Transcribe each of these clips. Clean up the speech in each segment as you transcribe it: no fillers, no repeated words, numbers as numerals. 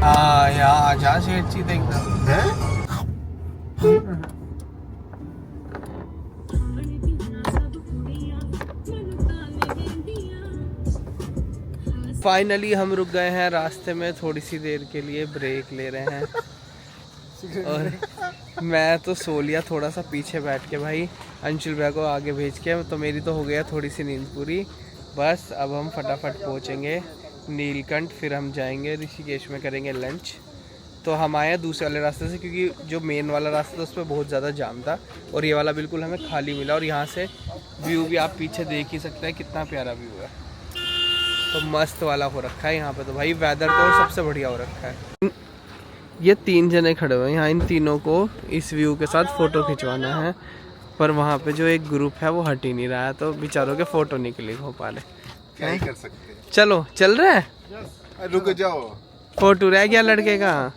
हाँ यहाँ जा सेठ जी एकदम है। फाइनली हम रुक गए हैं रास्ते में, थोड़ी सी देर के लिए ब्रेक ले रहे हैं। और मैं तो सो लिया थोड़ा सा पीछे बैठ के भाई, अंशुल भैया को आगे भेज के, तो मेरी तो हो गया थोड़ी सी नींद पूरी। बस अब हम फटाफट पहुंचेंगे नीलकंठ, फिर हम जाएंगे ऋषिकेश में करेंगे लंच। तो हम आए दूसरे वाले रास्ते से, क्योंकि जो मेन वाला रास्ता था उस पर बहुत ज़्यादा जाम था, और ये वाला बिल्कुल हमें खाली मिला। और यहाँ से व्यू भी आप पीछे देख ही सकते हैं, कितना प्यारा व्यू है। तो मस्त वाला हो रखा है यहाँ पे तो भाई, वेदर तो सबसे बढ़िया हो रखा है। ये 3 जने खड़े हुए हैं यहाँ, इन तीनों को इस व्यू के साथ फ़ोटो खिंचवाना है, पर वहाँ पे जो एक ग्रुप है वो हट ही नहीं रहा है, तो बेचारों के फ़ोटो नहीं क्लिक हो पा रहे। क्या ही कर सकते हैं। चलो चल रहे हैं। रुक जाओ, फोटो रह गया लड़के का।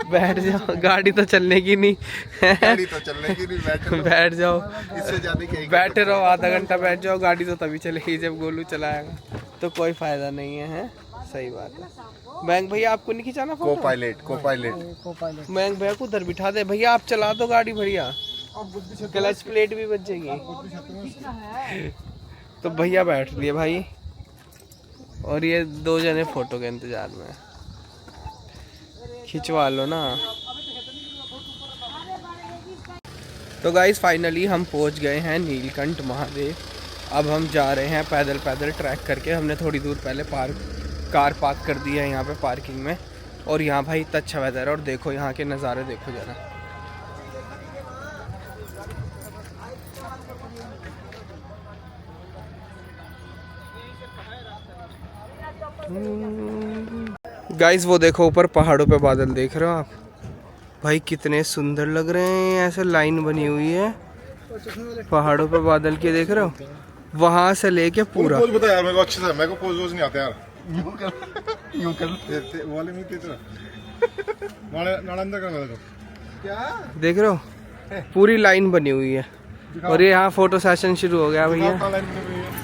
बैठ जाओ, गाड़ी तो चलने की नहीं। गाड़ी तो चलने की नहीं, बैठ जाओ। इससे ज्यादा क्या ही बैठे रहो, आधा घंटा बैठ जाओ, गाड़ी तो तभी चलेगी जब गोलू चलाएगा, तो कोई फायदा नहीं है। सही बात है। मयंक भैया आपको नहीं खिंचाना फोटो? को पायलट मयंक भैया को उधर बिठा दे, भैया आप चला दो गाड़ी बढ़िया, क्लच प्लेट भी बच जाएगी। तो भैया बैठ लिए भाई, और ये 2 जने फोटो के इंतजार में। खिंचवा लो ना। तो गाइस फाइनली हम पहुंच गए हैं नीलकंठ महादेव। अब हम जा रहे हैं पैदल पैदल ट्रैक करके। हमने थोड़ी दूर पहले कार पार्क कर दी है यहाँ पे पार्किंग में। और यहाँ भाई इतना अच्छा वेदर है, और देखो यहाँ के नज़ारे देखो जरा। गाइस वो देखो ऊपर पहाड़ों पे बादल देख रहे हो आप भाई, कितने सुंदर लग रहे हैं। ऐसे लाइन बनी हुई है पहाड़ों पे बादल के, देख रहे हो, वहां से लेके पूरा। पोज बता यार मेरे को अच्छे से, मेरे को पोज नहीं आता यार। यूं कर वाले में तेरा नालंदा का मेरे को क्या देख रहे हो, पूरी लाइन बनी हुई है। और ये यहाँ फोटो सेशन शुरू हो गया भैया।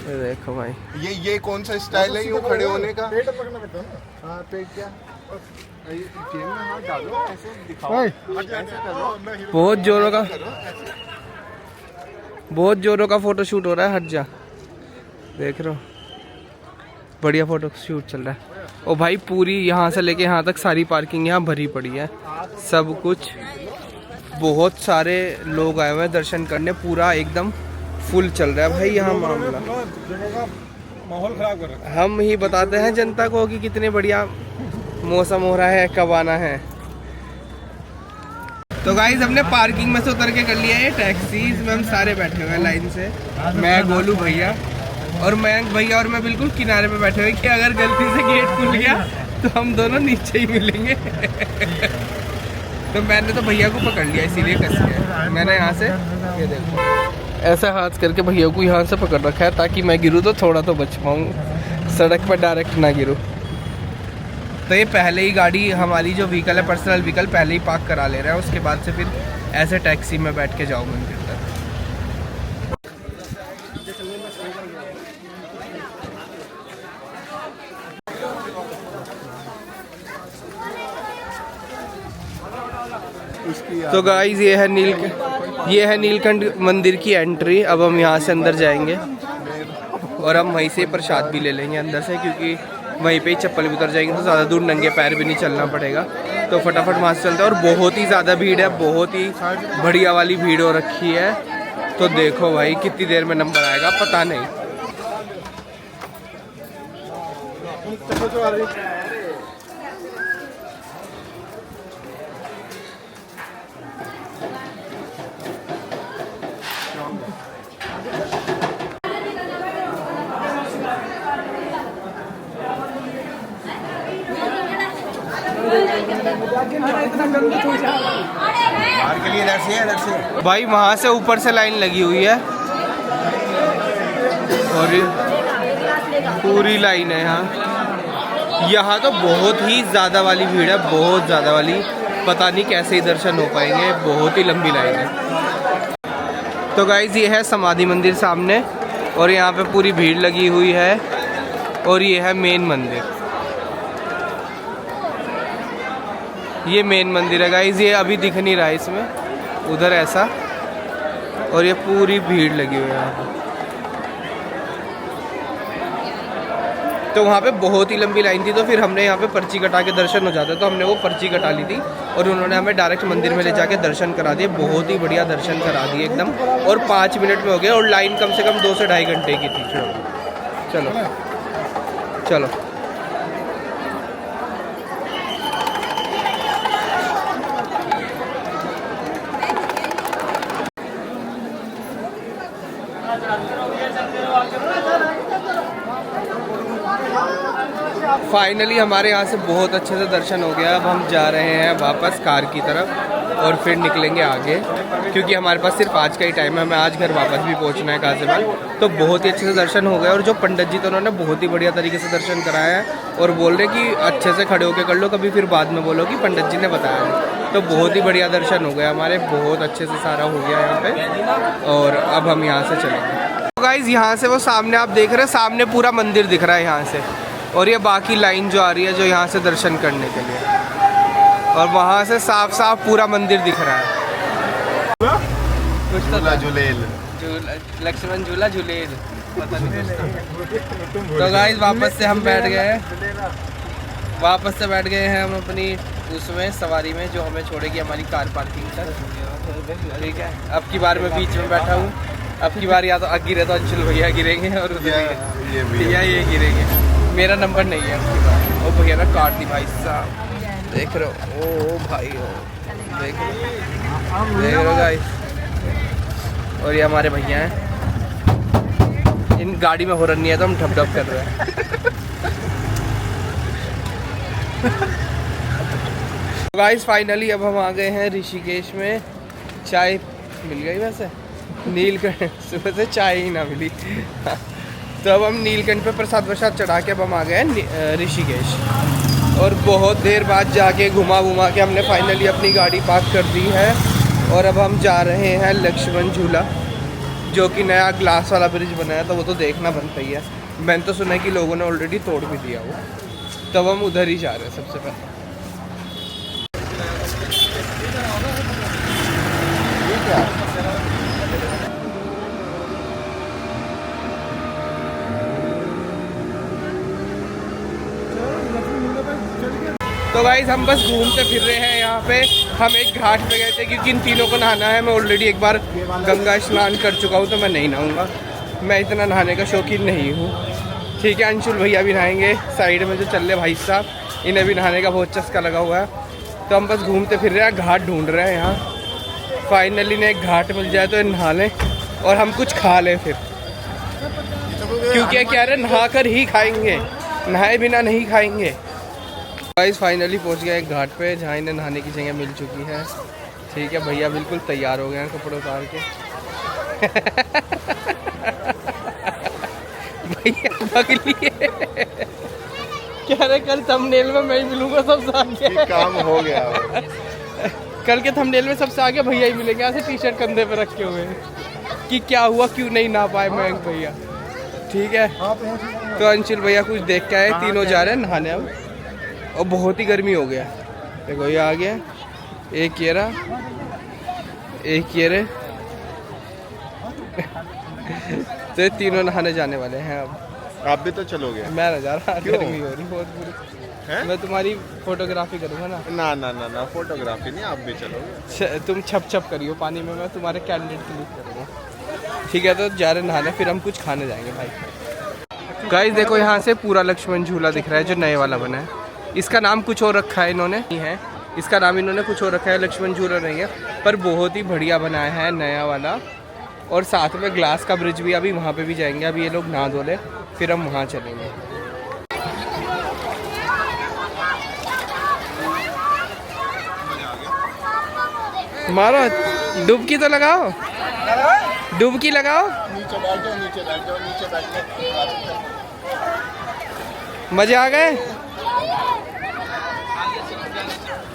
ये देखो भाई, ये कौन सा स्टाइल है यूं खड़े होने का? पेट पकड़ना पड़ता है ना। हां पेट क्या, जेब में हाथ डालो, ऐसे दिखाओ, ऐसे करो। बहुत जोरों का फोटो शूट हो रहा है, हट जा। देख रहे हो, बढ़िया फोटो शूट चल रहा है। और भाई पूरी यहाँ से लेके यहाँ तक सारी पार्किंग यहाँ भरी पड़ी है, सब कुछ। बहुत सारे लोग आए हुए हैं दर्शन करने, पूरा एकदम फुल चल रहा है भाई यहाँ मामला। माहौल खराब कर रहा है। हम ही बताते हैं जनता को कि कितने बढ़िया मौसम हो रहा है, कब आना है। तो गाइस हमने पार्किंग में से उतर के कर लिया है टैक्सी में, हम सारे बैठे हुए हैं लाइन से। मैं, गोलू भैया और मयंक भैया और मैं बिल्कुल किनारे पे बैठे हुए कि अगर गलती से गेट खुल गया तो हम दोनों नीचे ही मिलेंगे। तो मैंने तो भैया को पकड़ लिया, इसीलिए कस गया मैंने यहाँ से। ये देखो ऐसा हाथ करके भैया को यहाँ से पकड़ रखा है, ताकि मैं गिरूँ तो थोड़ा तो बच पाऊँ, सड़क पर डायरेक्ट ना गिरूँ। तो ये पहले ही गाड़ी हमारी जो व्हीकल है, पर्सनल व्हीकल, पहले ही पार्क करा ले रहा है। उसके बाद से फिर ऐसे टैक्सी में बैठ के जाओ मंदिर तक। तो गाइस ये है नीलकंठ मंदिर की एंट्री। अब हम यहाँ से अंदर जाएंगे और हम वहीं से प्रसाद भी ले लेंगे अंदर से, क्योंकि वहीं पे ही चप्पल भी उतर जाएंगे तो ज़्यादा दूर नंगे पैर भी नहीं चलना पड़ेगा। तो फटाफट वहाँ से चलते हैं। और बहुत ही ज़्यादा भीड़ है, बहुत ही बढ़िया वाली भीड़ हो रखी है। तो देखो भाई कितनी देर में नंबर आएगा पता नहीं। के लिए इधर से भाई वहाँ से ऊपर से लाइन लगी हुई है और पूरी लाइन है यहाँ तो बहुत ही ज़्यादा वाली भीड़ है, बहुत ज़्यादा वाली। पता नहीं कैसे ही दर्शन हो पाएंगे, बहुत ही लंबी लाइन है। तो गाइज ये है समाधि मंदिर सामने, और यहाँ पे पूरी भीड़ लगी हुई है। और ये है मेन मंदिर। ये मेन मंदिर है गाइस, ये अभी दिख नहीं रहा है इसमें, उधर ऐसा, और ये पूरी भीड़ लगी हुई है यहाँ पर। तो वहाँ पे बहुत ही लंबी लाइन थी, तो फिर हमने यहाँ पे पर्ची कटा के दर्शन हो जाता, तो हमने वो पर्ची कटा ली थी और उन्होंने हमें डायरेक्ट मंदिर में ले जाके दर्शन करा दिए। बहुत ही बढ़िया दर्शन करा दिए एकदम, और 5 मिनट में हो गया, और लाइन कम से कम 2 से ढाई घंटे की थी। चलो चलो फाइनली हमारे यहाँ से बहुत अच्छे से दर्शन हो गया। अब हम जा रहे हैं वापस कार की तरफ और फिर निकलेंगे आगे, क्योंकि हमारे पास सिर्फ आज का ही टाइम है, हमें आज घर वापस भी पहुँचना है गाजियाबाद। तो बहुत ही अच्छे से दर्शन हो गया, और जो पंडित जी थे उन्होंने बहुत ही बढ़िया तरीके से दर्शन कराया है, और बोल रहे कि अच्छे से खड़े होकर कर लो, कभी फिर बाद में बोलो कि पंडित जी ने बताया है। तो बहुत ही बढ़िया दर्शन हो गया हमारे, बहुत अच्छे से सारा हो गया यहाँ पे, और अब हम यहाँ से चलेंगे। तो गाइज़ यहाँ से वो सामने आप देख रहे हैं, सामने पूरा मंदिर दिख रहा है यहाँ से, और ये बाकी लाइन जो आ रही है जो यहाँ से दर्शन करने के लिए, और वहाँ से साफ साफ पूरा मंदिर दिख रहा है। झूला झूलेल, लक्ष्मण झूला झूलेल, पता नहीं। तो गाइस वापस से हम बैठ गए हैं, वापस से बैठ गए हैं हम अपनी उसमें सवारी में जो हमें छोड़ेगी हमारी कार पार्किंग तक। ठीक है, अब की बार मैं बीच में बैठा हूँ, अब की बार या तो गिरे तो अंशुल भैया गिरेंगे और भैया ये गिरेंगे, मेरा नंबर नहीं है अब की बार। ओ भैया ना काट दी भाई साहब, देख रहे हो, ओ भाई हो, देख रहे हो गाइस। और ये हमारे भैया हैं, इन गाड़ी में हॉर्न नहीं है तो हम ठप ठप कर रहे हैं। गाइस फाइनली अब हम आ गए हैं ऋषिकेश में। चाय मिल गई वैसे, नीलकंठ सुबह से चाय ही ना मिली। तो अब हम नीलकंठ पे प्रसाद वरसाद चढ़ा के अब हम आ गए हैं ऋषिकेश, और बहुत देर बाद जाके घुमा घुमा के हमने फाइनली अपनी गाड़ी पार्क कर दी है, और अब हम जा रहे हैं लक्ष्मण झूला, जो कि नया ग्लास वाला ब्रिज बनाया, तो वो तो देखना बनता ही है। मैंने तो सुना है कि लोगों ने ऑलरेडी तोड़ भी दिया वो, तब हम उधर ही जा रहे हैं सबसे पहले। तो गाइस हम बस घूमते फिर रहे हैं यहाँ पे। हम एक घाट पे गए थे क्योंकि इन तीनों को नहाना है। मैं ऑलरेडी एक बार गंगा स्नान कर चुका हूँ, तो मैं नहीं नहाऊंगा, मैं इतना नहाने का शौकीन नहीं हूँ। ठीक है, अंशुल भैया भी नहाएंगे, साइड में जो चल रहे भाई साहब, इन्हें भी नहाने का बहुत चस्का लगा हुआ है। तो हम बस घूमते फिर रहे हैं, घाट ढूंढ रहे हैं यहाँ। फाइनली ने एक घाट मिल जाए तो नहा लें और हम कुछ खा लें फिर, क्योंकि कह रहे नहा कर ही खाएंगे, नहाए बिना नहीं खाएंगे। गाइस फाइनली पहुंच गए एक घाट पे जहाँ इन्हें नहाने की जगह मिल चुकी है। ठीक है, भैया बिल्कुल तैयार हो गए हैं कपड़े उतार के। भैया भाग लिए, कह रहे कल थंबनेल में मैं ही मिलूंगा सबसे आगे। काम हो गया। कल के थंबनेल में सबसे आगे भैया ही मिलेंगे, ऐसे टी शर्ट कंधे पे रखे हुए कि क्या हुआ, क्यों नहीं नहा पाए मयंक भैया। ठीक है, तो अंशुल भैया कुछ देख के आए, तीनों जा रहे हैं नहाने अब, और बहुत ही गर्मी हो गया। देखो ये आ गया, एक ये रहा, एक ये रहे। तो ये तीनों नहाने जाने वाले हैं अब। आप भी तो चलोगे? मैं ना जा रहा, गर्मी हो रही बहुत बुरी। मैं तुम्हारी फोटोग्राफी करूँगा ना। ना ना ना ना, फोटोग्राफी नहीं, आप भी चलोगे। तुम छप छप करियो पानी में, मैं तुम्हारे कैंडिडेट क्लिक करूँगा। ठीक है, तो जा रहे नहाने, फिर हम कुछ खाने जाएंगे भाई। गाइस देखो यहाँ से पूरा लक्ष्मण झूला दिख रहा है जो नए वाला बना है। इसका नाम कुछ और रखा है इन्होंने, है इसका नाम इन्होंने कुछ और रखा है, लक्ष्मण झूला नहीं है, पर बहुत ही बढ़िया बनाया है नया वाला। और साथ में ग्लास का ब्रिज भी, अभी वहाँ पे भी जाएंगे। अभी ये लोग नहा धो ले, फिर हम वहाँ चलेंगे। मारो डुबकी तो लगाओ, डुबकी लगाओ, नीचे बैठ जाओ, नीचे बैठ जाओ, नीचे बैठ जाओ। मजे आ गए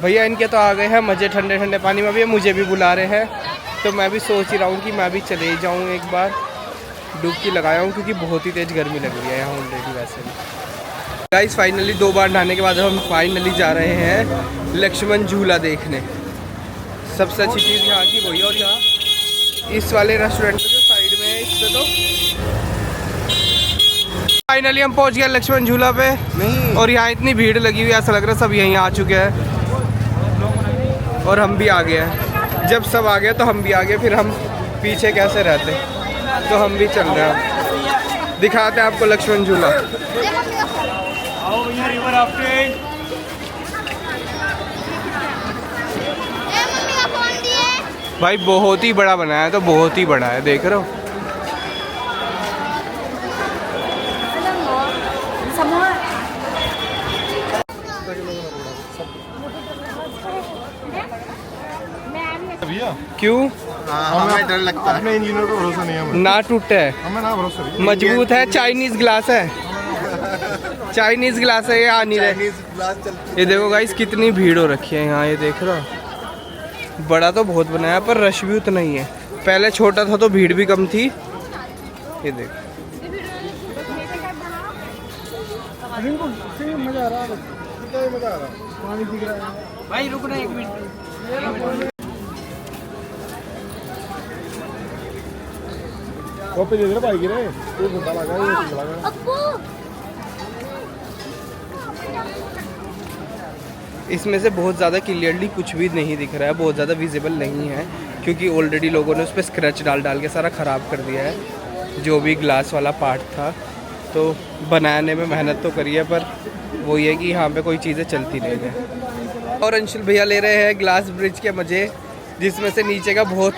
भैया इनके, तो आ गए हैं मजे ठंडे ठंडे पानी में। भी मुझे भी बुला रहे हैं, तो मैं भी सोच ही रहा हूँ कि मैं भी चले जाऊँ, एक बार डुबकी लगाया हूँ, क्योंकि बहुत ही तेज़ गर्मी लग रही है यहाँ ऑलरेडी वैसे भी। गाइस फाइनली 2 बार नहाने के बाद हम फाइनली जा रहे हैं लक्ष्मण झूला देखने। सबसे अच्छी चीज़ यहाँ की वही। और यहाँ इस वाले रेस्टोरेंट में जो साइड में है, इस पे तो फाइनली हम पहुँच गए लक्ष्मण झूला पे। नहीं, और यहाँ इतनी भीड़ लगी हुई, ऐसा लग रहा है सब यहीं आ चुके हैं और हम भी आ गए हैं। जब सब आ गए तो हम भी आ गए, फिर हम पीछे कैसे रहते। तो हम भी चल रहे हैं, दिखाते हैं आपको लक्ष्मण झूला। भाई बहुत ही बड़ा बनाया है, तो बहुत ही बड़ा है, देख रहे हो। क्यों? हमें डर लगता है, अपने इंजीनियर को भरोसा नहीं है हमें। ना टूटे है, हमें ना भरोसा नहीं है। मजबूत है। चाइनीज ग्लास है, चाइनीज ग्लास है, ये आ नहीं रहे। चाइनीज ग्लास चलती ये देखो गाइस कितनी भीड़ हो रखी है यहाँ, ये देख रहा। बड़ा तो बहुत बनाया पर रश भी उतना ही है। पहले छोटा था तो भीड़ भी कम थी। ये देख मजा आ रहा है, मजा आ रहा है, पानी दिख रहा है भाई। रुकना एक मिनट। कॉपी दे दे भाई गिरे तू घंटा लगा ये लगा। इसमें से बहुत ज़्यादा क्लियरली कुछ भी नहीं दिख रहा है, बहुत ज़्यादा विजिबल नहीं है, क्योंकि ऑलरेडी लोगों ने उस पर स्क्रैच डाल डाल के सारा ख़राब कर दिया है जो भी ग्लास वाला पार्ट था। तो बनाने में मेहनत तो करी है, पर वो ये कि यहाँ पे कोई चीज़ें चलती नहीं है। और अंशुल भैया ले रहे हैं ग्लास ब्रिज के मज़े, जिसमें से नीचे का बहुत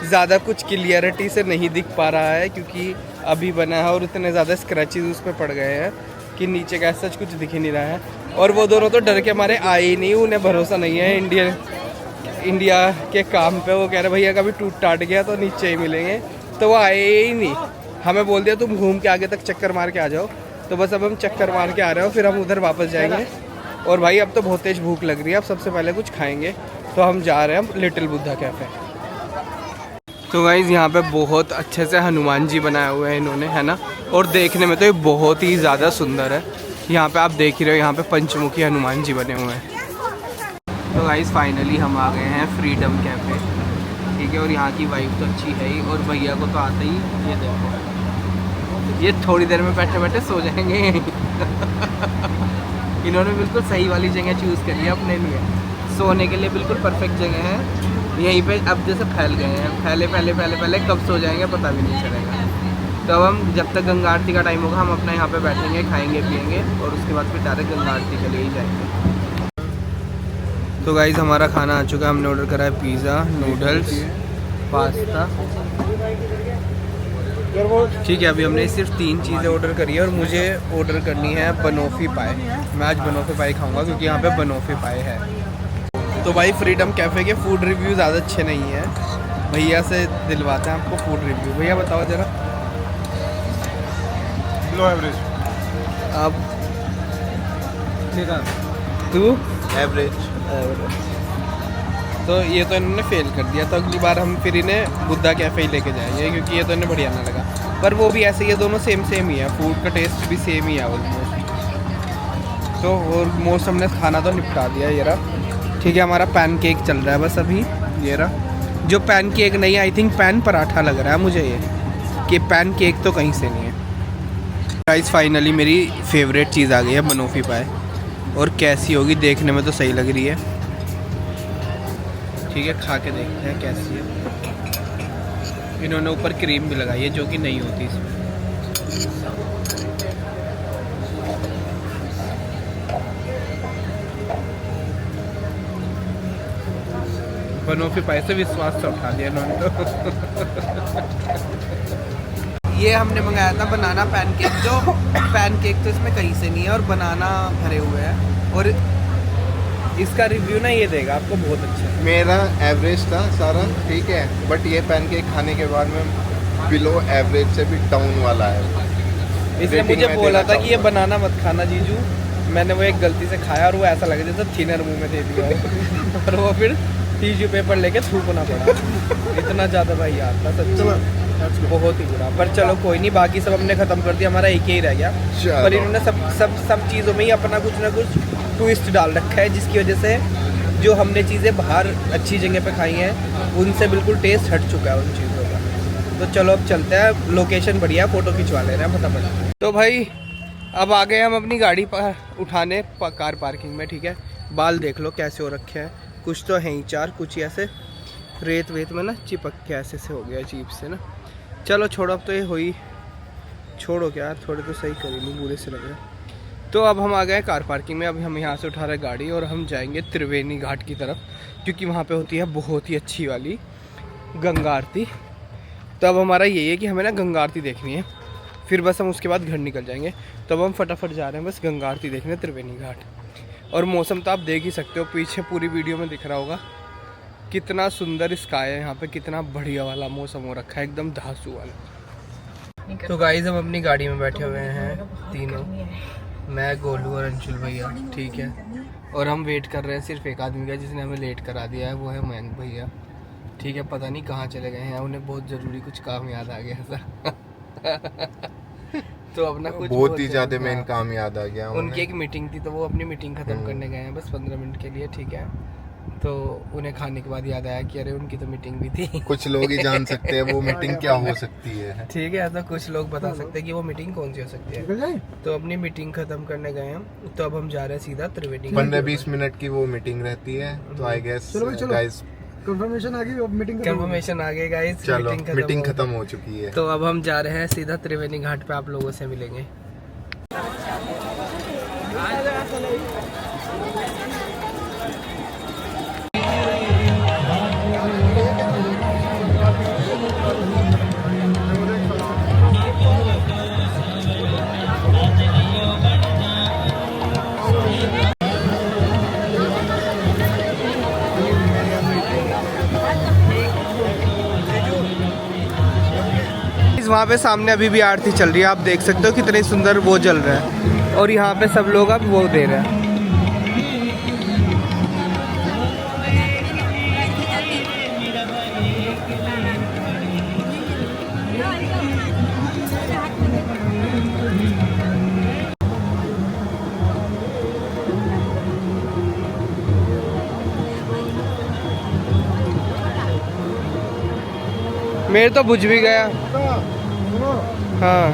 ज़्यादा कुछ क्लियरिटी से नहीं दिख पा रहा है, क्योंकि अभी बना है और इतने ज़्यादा स्क्रैचेस उस पर पड़ गए हैं कि नीचे का सच कुछ दिख ही नहीं रहा है। और वो दोनों तो डर के मारे आए ही नहीं, उन्हें भरोसा नहीं है इंडिया के काम पे। वो कह रहे भैया कभी टूट टाट गया तो नीचे ही मिलेंगे, तो वो आए ही नहीं। हमें बोल दिया तुम घूम के आगे तक चक्कर मार के आ जाओ। तो बस अब हम चक्कर मार के आ रहे हो, फिर हम उधर वापस जाएंगे। और भाई अब तो बहुत तेज़ भूख लग रही है, अब सबसे पहले कुछ खाएंगे। तो हम जा रहे हैं लिटिल बुद्धा कैफ़े। तो गाइज़ यहाँ पे बहुत अच्छे से हनुमान जी बनाए हुए हैं इन्होंने, है ना। और देखने में तो ये बहुत ही ज़्यादा सुंदर है। यहाँ पे आप देख ही रहे हो, यहाँ पे पंचमुखी हनुमान जी बने हुए हैं। तो गाइज़ फाइनली हम आ गए हैं फ्रीडम कैफ़े, ठीक है। और यहाँ की वाइब तो अच्छी है ही, और भैया को तो आते ही ये देखो, ये थोड़ी देर में बैठे बैठे सो जाएंगे। इन्होंने बिल्कुल सही वाली जगह चूज़ करी है अपने लिए, सोने के लिए बिल्कुल परफेक्ट जगह है। यहीं पे अब जैसे फैल गए हैं, पहले कब सो जाएंगे पता भी नहीं चलेगा। तो अब हम जब तक गंगा आरती का टाइम होगा हम अपना यहाँ पे बैठेंगे, खाएंगे पिएंगे, और उसके बाद फिर डायरेक्ट गंगा आरती के लिए ही जाएंगे। तो गाइज़ हमारा खाना आ चुका है। हमने ऑर्डर करा है पिज़्ज़ा, नूडल्स, पास्ता, ठीक है। अभी हमने सिर्फ 3 चीज़ें ऑर्डर करी है, और मुझे ऑर्डर करनी है बनोफी पाए। मैं आज बनोफी पाए खाऊंगा, क्योंकि यहाँ पे बनोफी पाए है। तो भाई फ्रीडम कैफ़े के फूड रिव्यू ज़्यादा अच्छे नहीं है, भैया से दिलवाते हैं आपको फूड रिव्यू। भैया बताओ ज़रा। लो एवरेज। अब तू एवरेज। तो ये तो इन्होंने फेल कर दिया, तो अगली बार हम फिर इन्हें बुद्धा कैफ़े ही लेके जाएंगे, क्योंकि ये तो इन्हें बढ़िया ना लगा। पर वो भी ऐसे, ये दोनों सेम ही है, फूड का टेस्ट भी सेम ही है ऑलमोस्ट। तो ऑलमोस्ट हमने खाना तो निपटा दिया ये रहा, ठीक है। हमारा पैनकेक चल रहा है बस अभी, ये रहा। जो पैनकेक नहीं, आई थिंक पैन पराठा लग रहा है मुझे ये, कि पैनकेक तो कहीं से नहीं है। गाइस फाइनली मेरी फेवरेट चीज़ आ गई है, बनोफी पाए। और कैसी होगी देखने में तो सही लग रही है, ठीक है। खा के देखते हैं कैसी है। इन्होंने ऊपर क्रीम भी लगाई है, जो कि नहीं होती इसमें। बनोफी पाए से विश्वास से उठा दिया इन्होंने तो। ये हमने मंगाया था बनाना पैनकेक, जो पैनकेक तो इसमें कहीं से नहीं है, और बनाना भरे हुए हैं। और इसका रिव्यू ना ये देगा आपको बहुत अच्छा। मेरा एवरेज था सारा, ठीक है। बट ये पैनकेक खाने के बाद में बिलो एवरेज से भी डाउन वाला है। इसने मुझे बोला था कि ये बनाना मत खाना जीजू। मैंने वो एक गलती से खाया, और वो ऐसा लगा जैसे थिनर मुंह में दे दिया। और वो फिर टिश्यू पेपर लेके थूकना पड़ा। इतना ज़्यादा भाई यार था सच्ची, बहुत ही बुरा। पर चलो कोई नहीं, बाकी सब हमने ख़त्म कर दिया, हमारा एक ही रह गया। पर इन्होंने सब चीज़ों में ही अपना कुछ ना कुछ ट्विस्ट डाल रखा है, जिसकी वजह से जो हमने चीज़ें बाहर अच्छी जगह पे खाई हैं उनसे बिल्कुल टेस्ट हट चुका है उन चीज़ों का। तो चलो अब चलते हैं, लोकेशन बढ़िया, फ़ोटो खिंचवा ले रहे हैं फटाफट। तो भाई अब आ गए हम अपनी गाड़ी पर उठाने कार पार्किंग में, ठीक है। बाल देख लो कैसे हो रखे हैं, कुछ तो हैं ही चार, कुछ ही ऐसे रेत वेत में ना चिपक के ऐसे से हो गया अजीब से ना। चलो छोड़ो, अब तो ये हुई, छोड़ो क्या, थोड़े तो सही करी लूँ, बुरे से लग रहे। तो अब हम आ गए कार पार्किंग में। अब हम यहाँ से उठा रहे गाड़ी और हम जाएंगे त्रिवेणी घाट की तरफ, क्योंकि वहाँ पे होती है बहुत ही अच्छी वाली गंगा आरती। तो अब हमारा यही है कि हमें ना गंगा आरती देखनी है, फिर बस हम उसके बाद घर निकल जाएंगे। तो अब हम फटाफट जा रहे हैं बस गंगा आरती देखने त्रिवेणी घाट। और मौसम तो आप देख ही सकते हो, पीछे पूरी वीडियो में दिख रहा होगा कितना सुंदर स्काई है यहाँ पे, कितना बढ़िया वाला मौसम हो रखा है, एकदम धांसू वाला। तो गाइस हम अपनी गाड़ी में बैठे हुए हैं तीनों, मैं, गोलू और अंशुल भैया, ठीक है। और हम वेट कर रहे हैं सिर्फ एक आदमी का, जिसने हमें लेट करा दिया है, वो है मयंक भैया, ठीक है। पता नहीं कहाँ चले गए हैं, उन्हें बहुत ज़रूरी कुछ काम याद आ गया था। तो अपना कुछ बहुत ही ज़्यादा मेन काम याद आ गया। उनकी एक मीटिंग थी, तो वो अपनी मीटिंग ख़त्म करने गए हैं बस 15 मिनट के लिए, ठीक है। तो उन्हें खाने के बाद याद आया कि अरे उनकी तो मीटिंग भी थी। कुछ लोग ही जान सकते हैं वो मीटिंग क्या हो सकती है, ठीक है। तो कुछ लोग बता सकते हैं कि वो मीटिंग कौन सी हो सकती है। तो अपनी मीटिंग खत्म करने गए हैं, तो अब हम जा रहे हैं सीधा त्रिवेणी। 15-20 मिनट की वो मीटिंग रहती है, तो आई गेस गाइस कंफर्मेशन आ गई, अब कंफर्मेशन आ गई गाइस, चलो मीटिंग खत्म हो चुकी है। तो अब हम जा रहे हैं सीधा त्रिवेणी घाट पे, आप लोगों से मिलेंगे। वहाँ पे सामने अभी भी आरती चल रही है, आप देख सकते हो कितनी सुंदर वो जल रहा है, और यहाँ पे सब लोग अब वो दे रहे हैं। मेरे तो बुझ भी गया, हाँ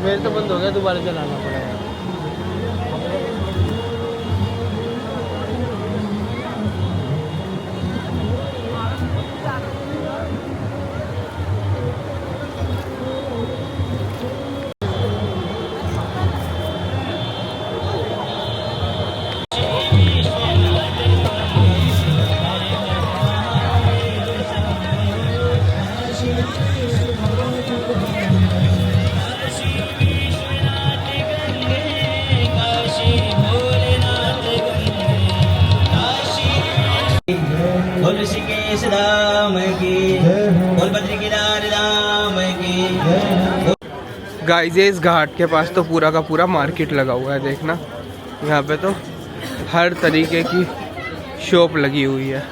मेरे तो बंद हो गया, दोबारा चलाना पड़ेगा। बोल ऋषिकेश धाम की, बोल बद्रीकेदार धाम की। गाइस इस घाट के पास तो पूरा का पूरा मार्केट लगा हुआ है, देखना यहाँ पे तो हर तरीके की शॉप लगी हुई है।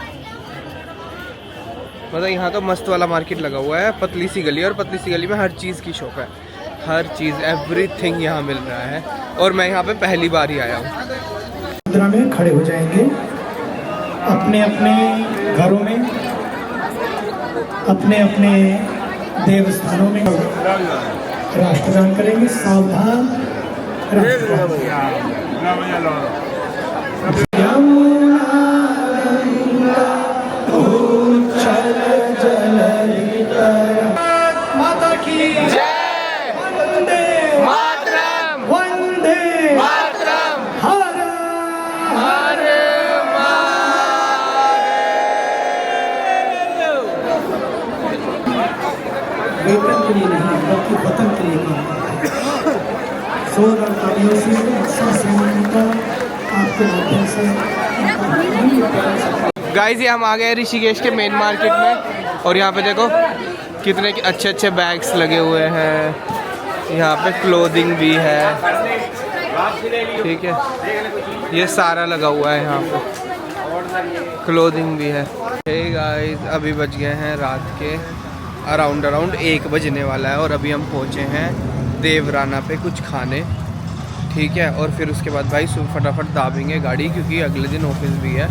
मतलब यहाँ तो मस्त वाला मार्केट लगा हुआ है, पतली सी गली, और पतली सी गली में हर चीज़ की शॉप है, हर चीज़ एवरीथिंग यहाँ मिल रहा है। और मैं यहाँ पे पहली बार ही आया हूँ। मुद्रा में खड़े हो जाएंगे, अपने अपने घरों में, अपने अपने देवस्थानों में राष्ट्रगान करेंगे। सावधान, माता की जय, वंदे मातरम, वंदे मातरम, हर हर वेतन के लिए नहीं बल्कि वतन के लिए काम करता है। जोर और तालियों से आपके माध्यम से गाइस ये हम आ गए ऋषिकेश के मेन मार्केट में, और यहाँ पे देखो कितने अच्छे अच्छे बैग्स लगे हुए हैं, यहाँ पे क्लोथिंग भी है, ठीक है। ये सारा लगा हुआ है यहाँ पे, क्लोथिंग भी है। हे गाइस अभी बज गए हैं रात के अराउंड 1 बजने वाला है, और अभी हम पहुँचे हैं देवराना पे कुछ खाने, ठीक है। और फिर उसके बाद भाई फटाफट दाबेंगे गाड़ी, क्योंकि अगले दिन ऑफिस भी है।